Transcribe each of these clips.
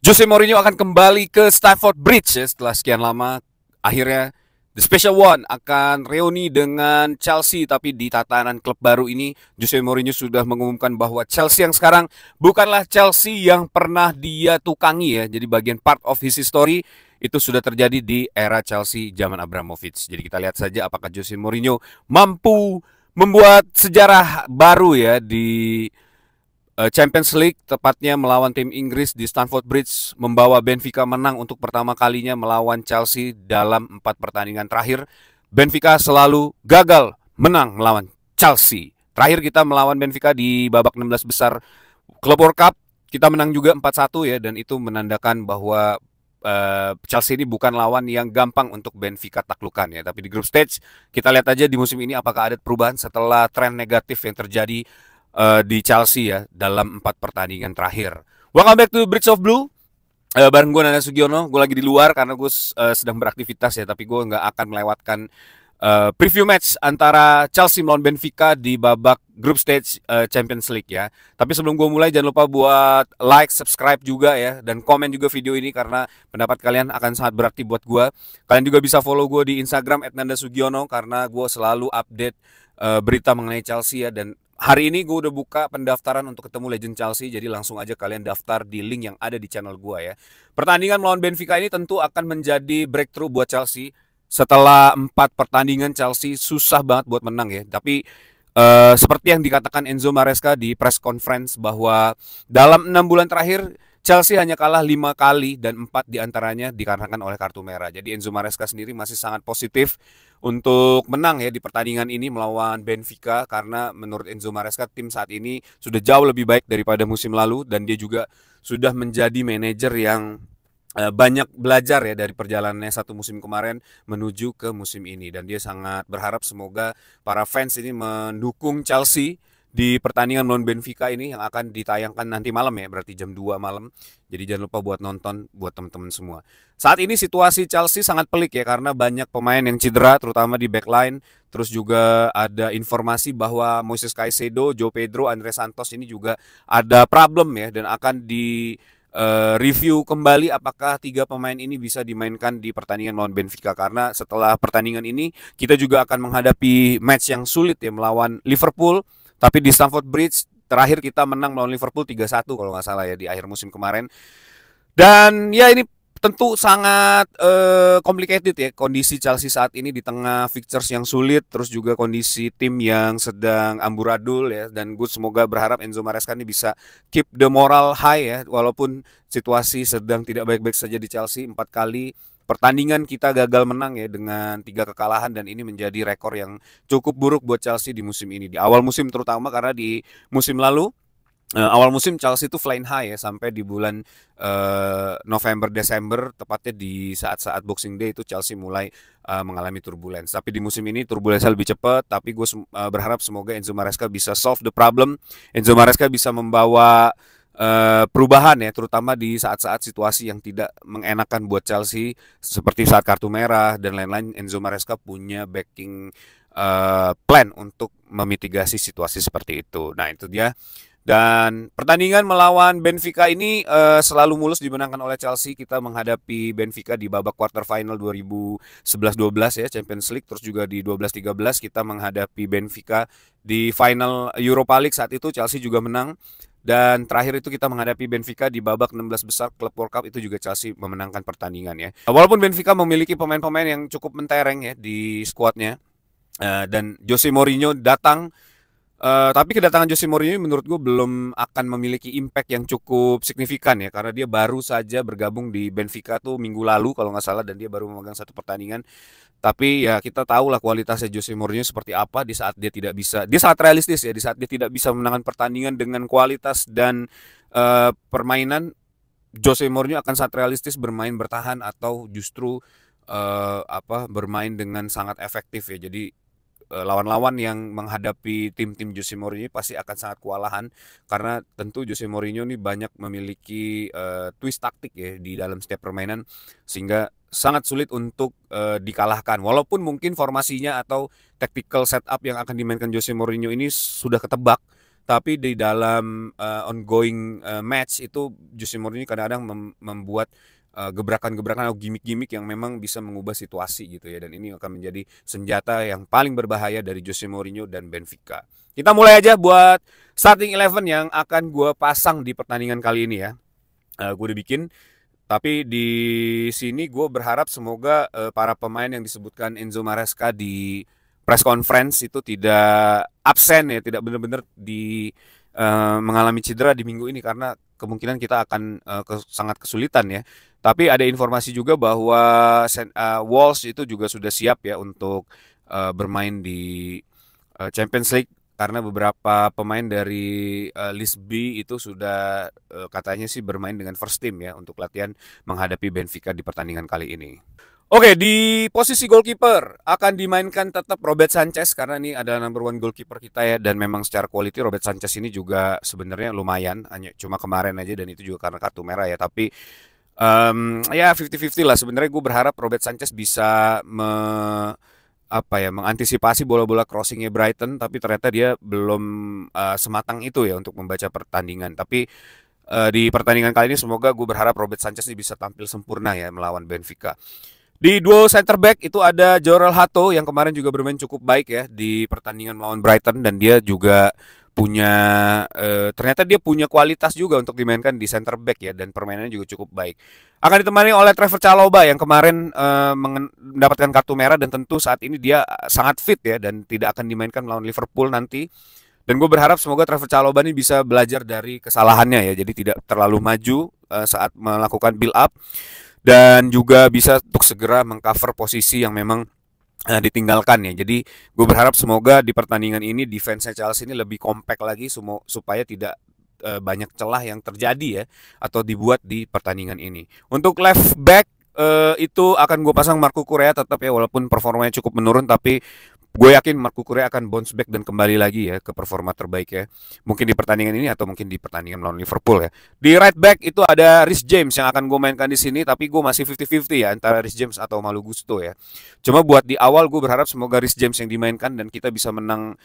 Jose Mourinho akan kembali ke Stamford Bridge ya, setelah sekian lama. Akhirnya The Special One akan reuni dengan Chelsea, tapi di tatanan klub baru ini Jose Mourinho sudah mengumumkan bahwa Chelsea yang sekarang bukanlah Chelsea yang pernah dia tukangi ya. Jadi bagian part of his history itu sudah terjadi di era Chelsea zaman Abramovich. Jadi kita lihat saja apakah Jose Mourinho mampu membuat sejarah baru ya di Champions League, tepatnya melawan tim Inggris di Stamford Bridge, membawa Benfica menang untuk pertama kalinya melawan Chelsea dalam 4 pertandingan terakhir. Benfica selalu gagal menang melawan Chelsea. Terakhir kita melawan Benfica di babak 16 besar Club World Cup, kita menang juga 4-1 ya, dan itu menandakan bahwa Chelsea ini bukan lawan yang gampang untuk Benfica taklukan ya. Tapi di group stage kita lihat aja di musim ini apakah ada perubahan setelah tren negatif yang terjadi di Chelsea ya dalam 4 pertandingan terakhir. Welcome back to Bridge of Blue. Bareng gue Nanda Sugiono. Gue lagi di luar karena gue sedang beraktivitas ya, tapi gue nggak akan melewatkan preview match antara Chelsea melawan Benfica di babak group stage Champions League ya. Tapi sebelum gue mulai, jangan lupa buat like, subscribe juga ya, dan komen juga video ini karena pendapat kalian akan sangat berarti buat gue. Kalian juga bisa follow gue di Instagram @nandasugiono karena gue selalu update berita mengenai Chelsea ya. Dan hari ini gue udah buka pendaftaran untuk ketemu legend Chelsea, jadi langsung aja kalian daftar di link yang ada di channel gue ya. Pertandingan melawan Benfica ini tentu akan menjadi breakthrough buat Chelsea. Setelah 4 pertandingan Chelsea susah banget buat menang ya. Tapi seperti yang dikatakan Enzo Maresca di press conference bahwa dalam 6 bulan terakhir Chelsea hanya kalah 5 kali dan 4 diantaranya dikarenakan oleh kartu merah. Jadi Enzo Maresca sendiri masih sangat positif untuk menang ya di pertandingan ini melawan Benfica, karena menurut Enzo Maresca tim saat ini sudah jauh lebih baik daripada musim lalu, dan dia juga sudah menjadi manajer yang banyak belajar ya dari perjalanannya satu musim kemarin menuju ke musim ini, dan dia sangat berharap semoga para fans ini mendukung Chelsea di pertandingan melawan Benfica ini yang akan ditayangkan nanti malam ya, berarti jam 2 malam. Jadi jangan lupa buat nonton buat teman-teman semua. Saat ini situasi Chelsea sangat pelik ya, karena banyak pemain yang cedera terutama di backline. Terus juga ada informasi bahwa Moises Caicedo, João Pedro, Andre Santos ini juga ada problem ya, dan akan di review kembali apakah 3 pemain ini bisa dimainkan di pertandingan melawan Benfica, karena setelah pertandingan ini kita juga akan menghadapi match yang sulit ya melawan Liverpool, tapi di Stamford Bridge terakhir kita menang melawan Liverpool 3-1 kalau nggak salah ya di akhir musim kemarin. Dan ya ini tentu sangat complicated ya kondisi Chelsea saat ini di tengah fixtures yang sulit, terus juga kondisi tim yang sedang amburadul ya. Dan gue semoga berharap Enzo Maresca ini bisa keep the moral high ya, walaupun situasi sedang tidak baik-baik saja di Chelsea. 4 kali pertandingan kita gagal menang ya dengan 3 kekalahan, dan ini menjadi rekor yang cukup buruk buat Chelsea di musim ini. Di awal musim terutama, karena di musim lalu awal musim Chelsea itu flying high ya sampai di bulan November Desember, tepatnya di saat-saat Boxing Day itu Chelsea mulai mengalami turbulence. Tapi di musim ini turbulensinya lebih cepat, tapi gue berharap semoga Enzo Maresca bisa solve the problem. Enzo Maresca bisa membawa perubahan ya, terutama di saat-saat situasi yang tidak mengenakan buat Chelsea seperti saat kartu merah dan lain-lain. Enzo Maresca punya backing plan untuk memitigasi situasi seperti itu. Nah itu dia. Dan pertandingan melawan Benfica ini selalu mulus dimenangkan oleh Chelsea. Kita menghadapi Benfica di babak quarter final 2011-12 ya Champions League. Terus juga di 12-13 kita menghadapi Benfica di final Europa League. Saat itu Chelsea juga menang. Dan terakhir itu kita menghadapi Benfica di babak 16 besar Club World Cup, itu juga Chelsea memenangkan pertandingan ya. Walaupun Benfica memiliki pemain-pemain yang cukup mentereng ya di skuadnya, dan Jose Mourinho datang. Tapi kedatangan Jose Mourinho menurut gue belum akan memiliki impact yang cukup signifikan ya, karena dia baru saja bergabung di Benfica tuh minggu lalu kalau nggak salah, dan dia baru memegang 1 pertandingan. Tapi ya kita tahu lah kualitasnya Jose Mourinho seperti apa di saat dia tidak bisa, dia sangat realistis ya, di saat dia tidak bisa memenangkan pertandingan dengan kualitas dan permainan, Jose Mourinho akan sangat realistis bermain bertahan atau justru bermain dengan sangat efektif ya. Jadi lawan-lawan yang menghadapi tim-tim Jose Mourinho pasti akan sangat kewalahan, karena tentu Jose Mourinho ini banyak memiliki twist taktik ya di dalam setiap permainan, sehingga sangat sulit untuk dikalahkan. Walaupun mungkin formasinya atau tactical setup yang akan dimainkan Jose Mourinho ini sudah ketebak, tapi di dalam ongoing match itu Jose Mourinho kadang-kadang membuat gebrakan-gebrakan atau gimmick-gimmick yang memang bisa mengubah situasi gitu ya, dan ini akan menjadi senjata yang paling berbahaya dari Jose Mourinho dan Benfica. Kita mulai aja buat starting 11 yang akan gue pasang di pertandingan kali ini ya. Gue udah bikin, tapi di sini gue berharap semoga para pemain yang disebutkan Enzo Maresca di press conference itu tidak absen ya, tidak benar-benar mengalami cedera di minggu ini, karena kemungkinan kita akan sangat kesulitan ya. Tapi ada informasi juga bahwa Wolves itu juga sudah siap ya untuk bermain di Champions League, karena beberapa pemain dari list B itu sudah katanya sih bermain dengan first team ya untuk latihan menghadapi Benfica di pertandingan kali ini. Oke, di posisi goalkeeper akan dimainkan tetap Robert Sanchez, karena ini adalah number one goalkeeper kita ya, dan memang secara quality Robert Sanchez ini juga sebenarnya lumayan, hanya cuma kemarin aja dan itu juga karena kartu merah ya, tapi ya 50-50 lah. Sebenarnya gue berharap Robert Sanchez bisa mengantisipasi bola-bola crossingnya Brighton, tapi ternyata dia belum sematang itu ya untuk membaca pertandingan. Tapi di pertandingan kali ini semoga gue berharap Robert Sanchez ini bisa tampil sempurna ya melawan Benfica. Di duo center back itu ada Jorel Hato yang kemarin juga bermain cukup baik ya di pertandingan melawan Brighton, dan dia juga punya ternyata dia punya kualitas juga untuk dimainkan di center back ya, dan permainannya juga cukup baik. Akan ditemani oleh Trevor Chalobah yang kemarin mendapatkan kartu merah, dan tentu saat ini dia sangat fit ya dan tidak akan dimainkan melawan Liverpool nanti. Dan gue berharap semoga Trevor Chalobah ini bisa belajar dari kesalahannya ya, jadi tidak terlalu maju saat melakukan build up, dan juga bisa untuk segera mengcover posisi yang memang ditinggalkan ya. Jadi gue berharap semoga di pertandingan ini defense Chelsea ini lebih kompak lagi supaya tidak banyak celah yang terjadi ya atau dibuat di pertandingan ini. Untuk left back itu akan gue pasang Marco Correa tetap ya, walaupun performanya cukup menurun, tapi gue yakin Marco Correa akan bounce back dan kembali lagi ya ke performa terbaik ya. Mungkin di pertandingan ini atau mungkin di pertandingan melawan Liverpool ya. Di right back itu ada Reece James yang akan gue mainkan di sini, tapi gue masih 50-50 ya antara Reece James atau Malo Gusto ya. Cuma buat di awal gue berharap semoga Reece James yang dimainkan dan kita bisa menang,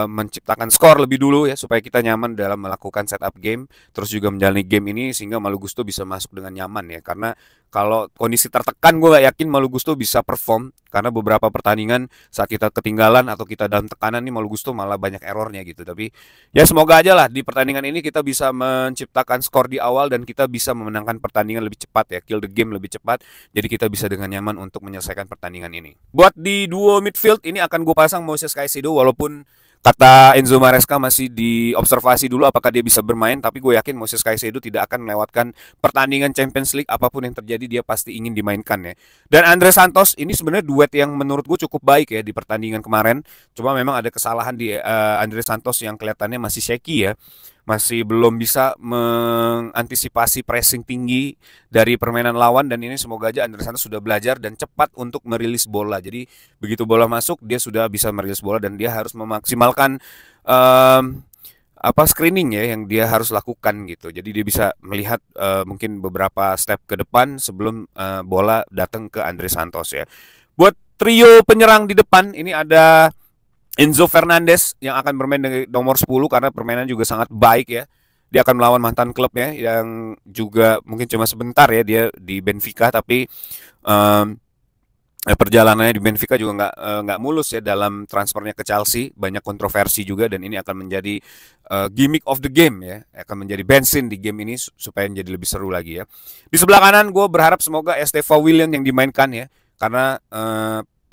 menciptakan skor lebih dulu ya, supaya kita nyaman dalam melakukan setup game, terus juga menjalani game ini sehingga Malo Gusto bisa masuk dengan nyaman ya. Karena kalau kondisi tertekan gue gak yakin Malo Gusto bisa perform, karena beberapa pertandingan saat kita ketinggalan atau kita dalam tekanan nih Malo Gusto malah banyak errornya gitu. Tapi ya semoga aja lah di pertandingan ini kita bisa menciptakan skor di awal dan kita bisa memenangkan pertandingan lebih cepat ya, kill the game lebih cepat, jadi kita bisa dengan nyaman untuk menyelesaikan pertandingan ini. Buat di duo midfield ini akan gue pasang Moises Caicedo, walaupun kata Enzo Maresca masih diobservasi dulu apakah dia bisa bermain, tapi gue yakin Moises Caicedo tidak akan melewatkan pertandingan Champions League, apapun yang terjadi dia pasti ingin dimainkan ya. Dan Andre Santos ini sebenarnya duet yang menurut gue cukup baik ya di pertandingan kemarin, cuma memang ada kesalahan di Andre Santos yang kelihatannya masih shaky ya, masih belum bisa mengantisipasi pressing tinggi dari permainan lawan, dan ini semoga aja Andre Santos sudah belajar dan cepat untuk merilis bola. Jadi begitu bola masuk dia sudah bisa merilis bola, dan dia harus memaksimalkan screening ya yang dia harus lakukan gitu. Jadi dia bisa melihat mungkin beberapa step ke depan sebelum bola datang ke Andre Santos ya. Buat trio penyerang di depan ini ada Enzo Fernandez yang akan bermain dengan nomor 10 karena permainan juga sangat baik ya. Dia akan melawan mantan klubnya yang juga mungkin cuma sebentar ya dia di Benfica, tapi perjalanannya di Benfica juga nggak mulus ya dalam transfernya ke Chelsea, banyak kontroversi juga, dan ini akan menjadi gimmick of the game ya, akan menjadi bensin di game ini supaya menjadi lebih seru lagi ya. Di sebelah kanan gue berharap semoga Estevao Willian yang dimainkan ya, karena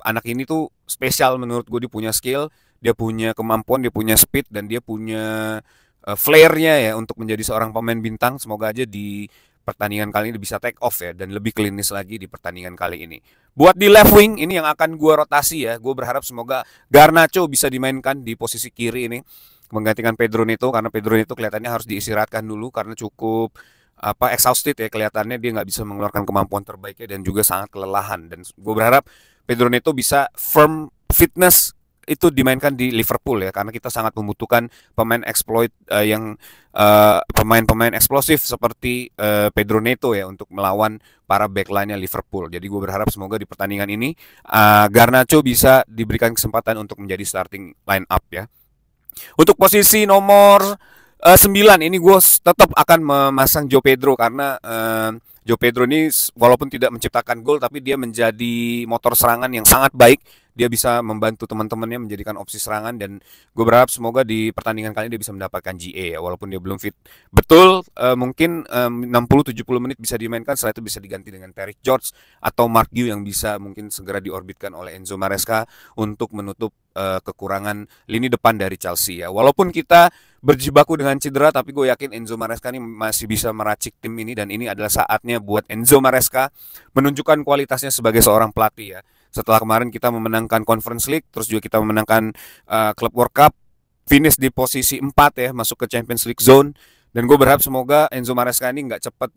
anak ini tuh spesial menurut gue. Dia punya skill, dia punya kemampuan, dia punya speed, dan dia punya flair-nya ya untuk menjadi seorang pemain bintang. Semoga aja di pertandingan kali ini bisa take off ya dan lebih klinis lagi di pertandingan kali ini. Buat di left wing ini yang akan gue rotasi ya, gue berharap semoga Garnacho bisa dimainkan di posisi kiri ini menggantikan Pedro Neto, karena Pedro Neto kelihatannya harus diistirahatkan dulu karena cukup exhausted ya, kelihatannya dia nggak bisa mengeluarkan kemampuan terbaiknya dan juga sangat kelelahan. Dan gue berharap Pedro Neto bisa firm fitness itu dimainkan di Liverpool ya, karena kita sangat membutuhkan pemain exploit pemain-pemain eksplosif seperti Pedro Neto ya untuk melawan para backline-nya Liverpool. Jadi gue berharap semoga di pertandingan ini Garnacho bisa diberikan kesempatan untuk menjadi starting line up ya. Untuk posisi nomor 9 ini gue tetap akan memasang Joe Pedro karena Joe Pedro ini walaupun tidak menciptakan gol tapi dia menjadi motor serangan yang sangat baik. Dia bisa membantu teman-temannya menjadikan opsi serangan dan gue berharap semoga di pertandingan kali ini dia bisa mendapatkan GA ya walaupun dia belum fit. Betul mungkin 60-70 menit bisa dimainkan, setelah itu bisa diganti dengan Terry George atau Mark Gu yang bisa mungkin segera diorbitkan oleh Enzo Maresca untuk menutup kekurangan lini depan dari Chelsea ya. Walaupun kita berjibaku dengan cedera tapi gue yakin Enzo Maresca ini masih bisa meracik tim ini dan ini adalah saatnya buat Enzo Maresca menunjukkan kualitasnya sebagai seorang pelatih ya. Setelah kemarin kita memenangkan Conference League, terus juga kita memenangkan Club World Cup, finish di posisi 4 ya, masuk ke Champions League zone. Dan gue berharap semoga Enzo Maresca ini nggak cepat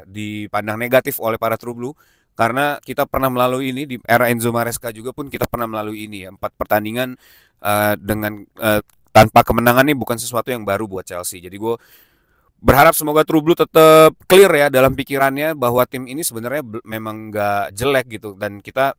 dipandang negatif oleh para True Blue. Karena kita pernah melalui ini di era Enzo Maresca juga pun kita pernah melalui ini ya, 4 pertandingan dengan tanpa kemenangan ini bukan sesuatu yang baru buat Chelsea. Jadi gue berharap semoga True Blue tetap clear ya dalam pikirannya bahwa tim ini sebenarnya memang nggak jelek gitu dan kita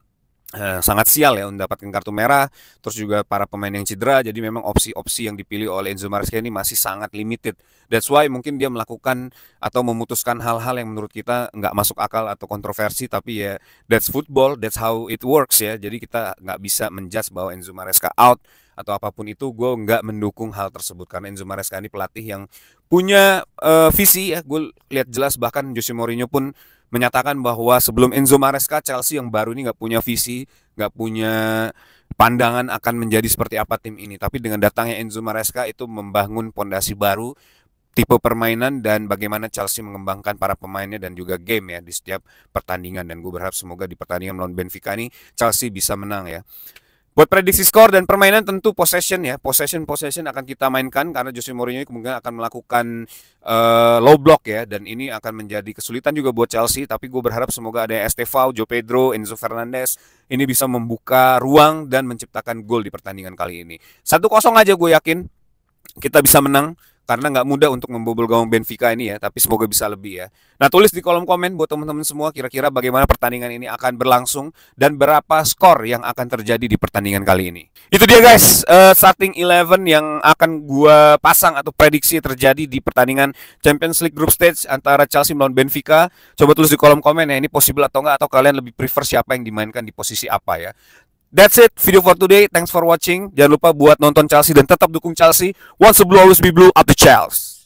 sangat sial ya mendapatkan kartu merah, terus juga para pemain yang cedera, jadi memang opsi-opsi yang dipilih oleh Enzo Maresca ini masih sangat limited. That's why mungkin dia melakukan atau memutuskan hal-hal yang menurut kita nggak masuk akal atau kontroversi, tapi ya that's football, that's how it works ya. Jadi kita nggak bisa menjudge bahwa Enzo Maresca out atau apapun itu. Gue nggak mendukung hal tersebut karena Enzo Maresca ini pelatih yang punya visi ya. Gue lihat jelas bahkan Jose Mourinho pun menyatakan bahwa sebelum Enzo Maresca Chelsea yang baru ini nggak punya visi, nggak punya pandangan akan menjadi seperti apa tim ini. Tapi dengan datangnya Enzo Maresca itu membangun pondasi baru, tipe permainan dan bagaimana Chelsea mengembangkan para pemainnya dan juga game ya di setiap pertandingan. Dan gue berharap semoga di pertandingan melawan Benfica ini Chelsea bisa menang ya. Buat prediksi skor dan permainan tentu possession ya. Possession akan kita mainkan karena Jose Mourinho kemungkinan akan melakukan low block ya. Dan ini akan menjadi kesulitan juga buat Chelsea. Tapi gue berharap semoga ada Estevao, Joe Pedro, Enzo Fernandez. Ini bisa membuka ruang dan menciptakan gol di pertandingan kali ini. 1-0 aja gue yakin kita bisa menang. Karena nggak mudah untuk membobol gawang Benfica ini ya, tapi semoga bisa lebih ya. Nah, tulis di kolom komen buat teman-teman semua kira-kira bagaimana pertandingan ini akan berlangsung dan berapa skor yang akan terjadi di pertandingan kali ini. Itu dia guys, starting 11 yang akan gua pasang atau prediksi terjadi di pertandingan Champions League Group Stage antara Chelsea melawan Benfica. Coba tulis di kolom komen ya, ini possible atau enggak, atau kalian lebih prefer siapa yang dimainkan di posisi apa ya. That's it, video for today. Thanks for watching. Jangan lupa buat nonton Chelsea dan tetap dukung Chelsea. Once a blue, always be blue. Up the Chelsea.